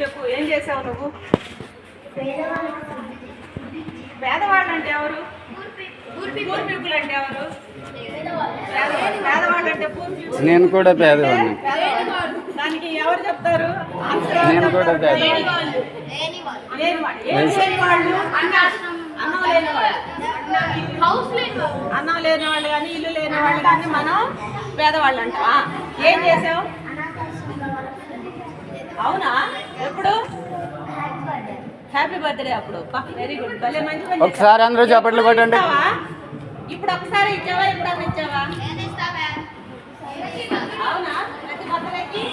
చెప్పు, ఏం చేసావు నువ్వు? పేదవాళ్ళు అంటే ఎవరు? పూర్వీకులు అంటే ఎవరు? పేదవాళ్ళు అంటే పూర్వీకులు. నేను కూడా పేదవాడిని. దానికి ఎవరు చెప్తారు? నేను కూడా అన్నం లేని వాళ్ళు కానీ ఇల్లు లేని వాళ్ళు కానీ మనం పేదవాళ్ళు అంటావా? ఏం చేసావు? అవునా? ఎప్పుడు? హ్యాపీ బర్త్డే అప్పుడు. వెరీ గుడ్, భలే మంచి పని. ఒకసారి అందరూ చప్పట్లు కొట్టండి. ఇప్పుడు ఒకసారి ఇచ్చావా? ఇప్పుడు ఇచ్చావా? అవునా? ప్రతి బర్త్డేకి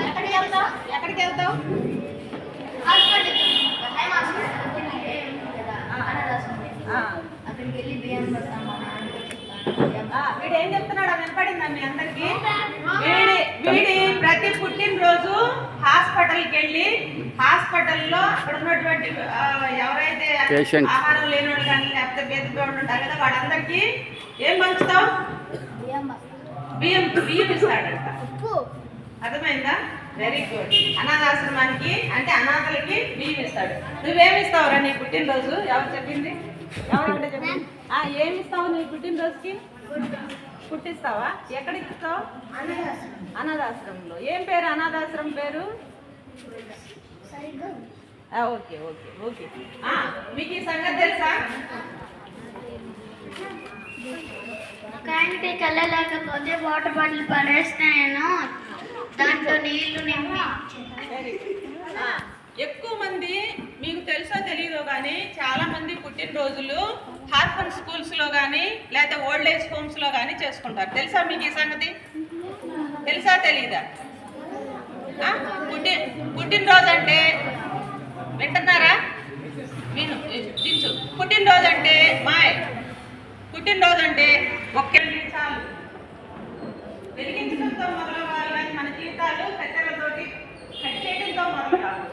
ఎక్కడికి వెళ్తావు? ఎక్కడికి వెళ్తావు? వీడు ఏం చెప్తున్నాడు వినపడిందా మీ అందరికి? వీడి ప్రతి పుట్టినరోజు హాస్పిటల్కి వెళ్ళి హాస్పిటల్లో అక్కడ ఉన్నటువంటి ఎవరైతే ఆహారం లేని వాళ్ళు కానీ లేకపోతే బెదిరిపోయి ఉంటారు కదా వాళ్ళందరికీ ఏం పంచుతావు? బియ్యం ఇస్తాడంట. అర్థమైందా? Very good. అనాథాశ్రమానికి అంటే అనాథలకి బియ్యం ఇస్తాడు. నువ్వేమిస్తావురా నీ పుట్టినరోజు? ఎవరు చెప్పింది? ఎవరంటే చెప్పింది? ఏమి ఇస్తావు నీ పుట్టినరోజుకి? పుట్టిస్తావా? ఎక్కడికి ఇస్తావు? అనాథాశ్రమంలో. ఏం పేరు అనాథాశ్రమం పేరు? Okay okay okay. మీకు ఈ సంగతి తెలుసా? క్యాంటీన్కి వెళ్ళలేకపోతే వాటర్ బాటిల్ పడేస్తాను, దాంట్లో నీళ్లు నింపి. ఎక్కువ మంది మీకు తెలుసో తెలియదో కానీ చాలా మంది పుట్టినరోజులు హార్ఫన్ స్కూల్స్లో కానీ లేకపోతే ఓల్డ్ ఏజ్ హోమ్స్లో కానీ చేసుకుంటారు. తెలుసా మీకు ఈ సంగతి? తెలుసా తెలీదా? పుట్టినరోజు అంటే వింటున్నారా? విను, దించు. పుట్టినరోజు అంటే పుట్టినరోజు అంటే ఒకే చాలు. వెలిగించడంతో మొదలవ్వాలి కానీ మన జీవితాలు కట్టెలతోటి కట్ చేయడంతో మొదలు కాదు.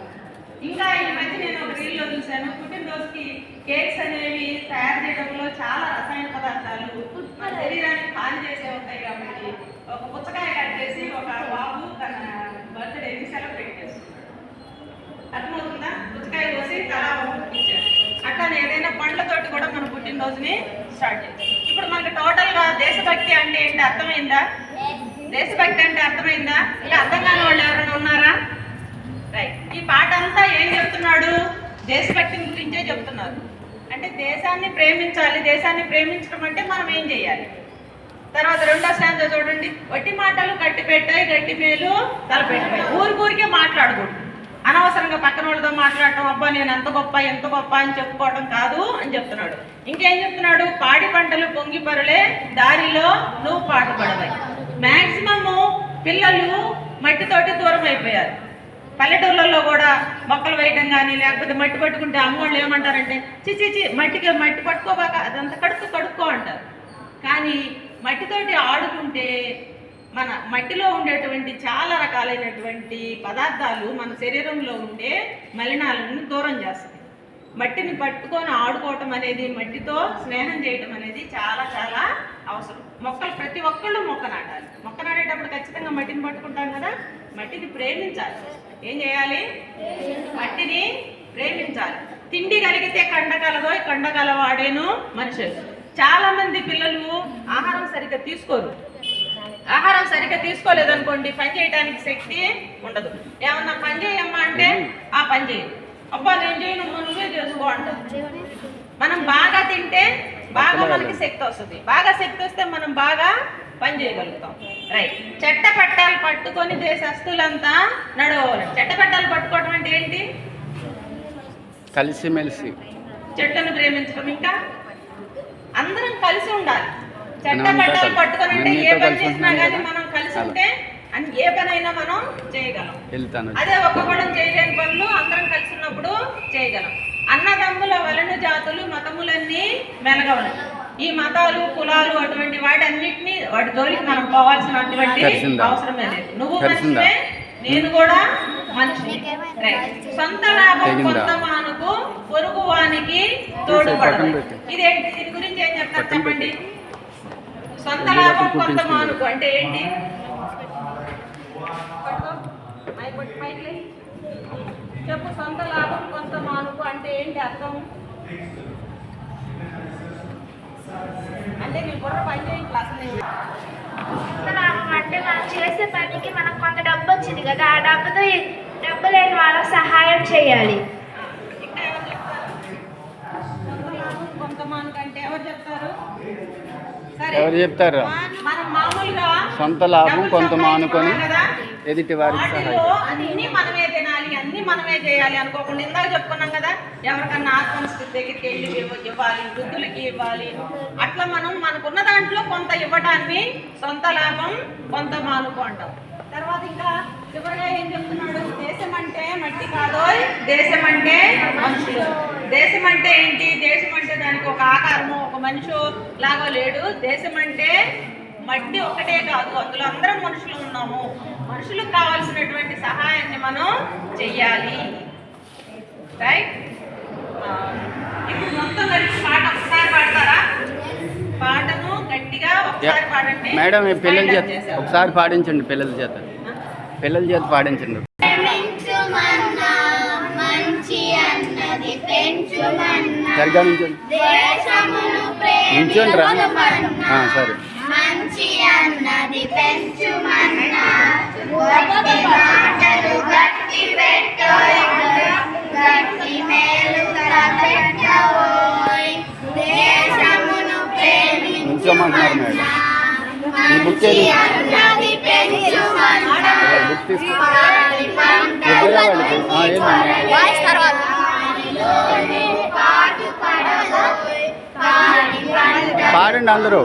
ఇంకా ఈ మధ్య నేను ఒక రీల్లో చూశాను. పుట్టినరోజుకి కేక్స్ అనేవి తయారు చేయడంలో చాలా రసాయన పదార్థాలు మన శరీరానికి హాని చేసే ఉంటాయి కాబట్టి ఒక పుచ్చకాయ కట్ చేసి ఒక బాబు తన బర్త్డేని సెలబ్రేట్ చేస్తుంది. అర్థమవుతుందా? పుచ్చకాయ కోసి తలా ఇచ్చారు. అట్లానే ఏదైనా పండ్లతోటి కూడా మన పుట్టినరోజుని స్టార్ట్ చేస్తాం. ఇప్పుడు మనకి టోటల్గా దేశభక్తి అంటే ఏంటి అర్థమైందా? దేశభక్తి అంటే అర్థమైందా? ఇలా అర్థం కాని వాళ్ళు ఎవరైనా ఉన్నారా? రైట్. ఈ పాట అంతా ఏం చెప్తున్నాడు? దేశభక్తిని గురించే చెప్తున్నారు. అంటే దేశాన్ని ప్రేమించాలి. దేశాన్ని ప్రేమించడం అంటే మనం ఏం చేయాలి? తర్వాత రెండో స్టాంజా చూడండి. వట్టి మాటలు గట్టి పెట్టాయి, గట్టి మేలు తలపెట్టాయి. ఊరికే మాట్లాడకూడదు. అనవసరంగా పక్కన వాళ్ళతో మాట్లాడటం, అబ్బా నేను ఎంత గొప్ప అని చెప్పుకోవడం కాదు అని చెప్తున్నాడు. ఇంకేం చెప్తున్నాడు? పాడి పంటలు పొంగి పరులే, దారిలో నువ్వు పాటు పడవై. మ్యాక్సిమము పిల్లలు మట్టితోటి దూరం అయిపోయారు. పల్లెటూళ్ళల్లో కూడా మొక్కలు వేయడం కానీ లేకపోతే మట్టి పట్టుకుంటే అమ్మోళ్ళు ఏమంటారంటే చిచి మట్టి పట్టుకోబాక అదంతా కడుక్కో అంటారు. కానీ మట్టితోటి ఆడుకుంటే మన మట్టిలో ఉండేటువంటి చాలా రకాలైనటువంటి పదార్థాలు మన శరీరంలో ఉండే మలినాలను దూరం చేస్తుంది. మట్టిని పట్టుకొని ఆడుకోవటం అనేది, మట్టితో స్నేహం చేయటం అనేది చాలా చాలా అవసరం. ప్రతి ఒక్కళ్ళు మొక్క నాటాలి. మొక్క నాటేటప్పుడు ఖచ్చితంగా మట్టిని పట్టుకుంటాం కదా. మట్టిని ప్రేమించాలి. ఏం చేయాలి? మట్టిని ప్రేమించాలి. తిండి కలిగితే కండగలవాడేను మనిషి. చాలా మంది పిల్లలు ఆహారం సరిగ్గా తీసుకోరు. ఆహారం సరిగ్గా తీసుకోలేదనుకోండి పని చేయడానికి శక్తి ఉండదు. ఏమన్నా పని చేయమ్మా అంటే ఆ పని చేయదు. అబ్బా నేను చేయను, నువ్వే చేసుకో అంటారు. మనం బాగా తింటే బాగా మనకి శక్తి వస్తుంది. బాగా శక్తి వస్తే మనం బాగా పని చేయగలుగుతాం. రైట్. చెట్టపట్టాలు పట్టుకొని దేశస్తులంతా నడవాలి. చెట్టపట్టాలు పట్టుకోవడం అంటే ఏంటి? కలిసిమెలిసి చెట్లను ప్రేమించడం. ఇంకా అందరం కలిసి ఉండాలి. చెట్టపట్టాలు పట్టుకొని అంటే ఏ పని చేసినా కానీ మనం కలిసి ఉంటే ఏ పనైనా మనం చేయగలం. అదే ఒక్కపడం చేయలేని పనులు అందరం కలిసి ఉన్నప్పుడు చేయగలం. అన్నదమ్ముల వలను జాతులు మతములన్నీ మెలగవను. ఈ మతాలు కులాలు అటువంటి వాటి జోలికి మనం పోవాల్సినటువంటి అవసరమే లేదు. నువ్వు మనిషివే, నేను కూడా మనిషి. సొంత లాభం కొంత మానుకు, పొరుగు వానికి తోడుపడదు. ఇదేంటి? దీని గురించి ఏం చెప్తారు చెప్పండి? సొంత లాభం కొంత మానుకు అంటే ఏంటి? చెప్పు, సొంత లాభం కొంత మానుకు అంటే ఏంటి అర్థం? అంటే నీ బుర్ర పని చేయండి అసలు. సొంత లాభం అంటే మనం చేసే పనికి మనకు కొంత డబ్బు వచ్చింది కదా, ఆ డబ్బు లేని వాళ్ళకి సహాయం చేయాలి. ఇంకా ఎవరు చెప్తారు? సొంత లాభం కొంత మానుకు అంటే ఎవరు చెప్తారు? సరే, ఎవరు చెప్తారు? మనం మామూలుగా సొంత లాభం డబ్బులు కొంత మానుకొని సంపాదించుకున్నాం కదా, ఎదుటి వారికి వాటిలో సహాయం. అన్ని మనమే తినాలి, అన్ని మనమే చేయాలి అనుకోకుండా ఇందాక చెప్పుకున్నాం కదా, ఎవరికన్నా ఆత్మస్థితి దగ్గరికి వెళ్ళి ఇవ్వాలి, వృద్ధులకి ఇవ్వాలి. అట్లా మనం మనకున్న దాంట్లో కొంత ఇవ్వటాన్ని సొంత లాభం కొంత మానుకో అంటాం. తర్వాత ఇంకా చివరిగా ఏం చెప్తున్నాడు? దేశం అంటే మట్టి కాదోయ్, దేశం అంటే మనుషులు. దేశం అంటే ఏంటి? దేశం అంటే దానికి ఒక ఆకారము, ఒక మనిషి లాగా లేడు. దేశం అంటే మట్టి ఒక్కటే కాదు, అందులో అందరం మనుషులు ఉన్నాము. మనుషులకు కావాల్సినటువంటి సహాయాన్ని మనం చెయ్యాలి. రైట్? ఇప్పుడు మొత్తం కలిసి పాట ఒకసారి పాడతారా? పాటను గట్టిగా ఒకసారి పాడండి. మేడం ఈ పిల్లల చేత ఒకసారి పాడించండి, పిల్లల చేత పాడించండి. ప్రేమించుమన్నా మంచి అన్నది పెంచుమన్నా, సరిగా నించండి. దేశమును నించోండి రా. ప్రేమించుమన్నా సరే. మంచి అన్నది పెంచుమన్నా, గట్టి మాటలు గట్టి పెట్టోయ్, గట్టి మేలు పెట్టోయ్, దేశమును నించోమంటున్నారు మేడం. ఈ బుక్ మంచి అన్నది పెంచుమన్నా, బుక్ తీసుకో. వారి పంటలు ఏంటండి? పాటు పడలోయ్, వారి పంటలు పాడండి అందరూ.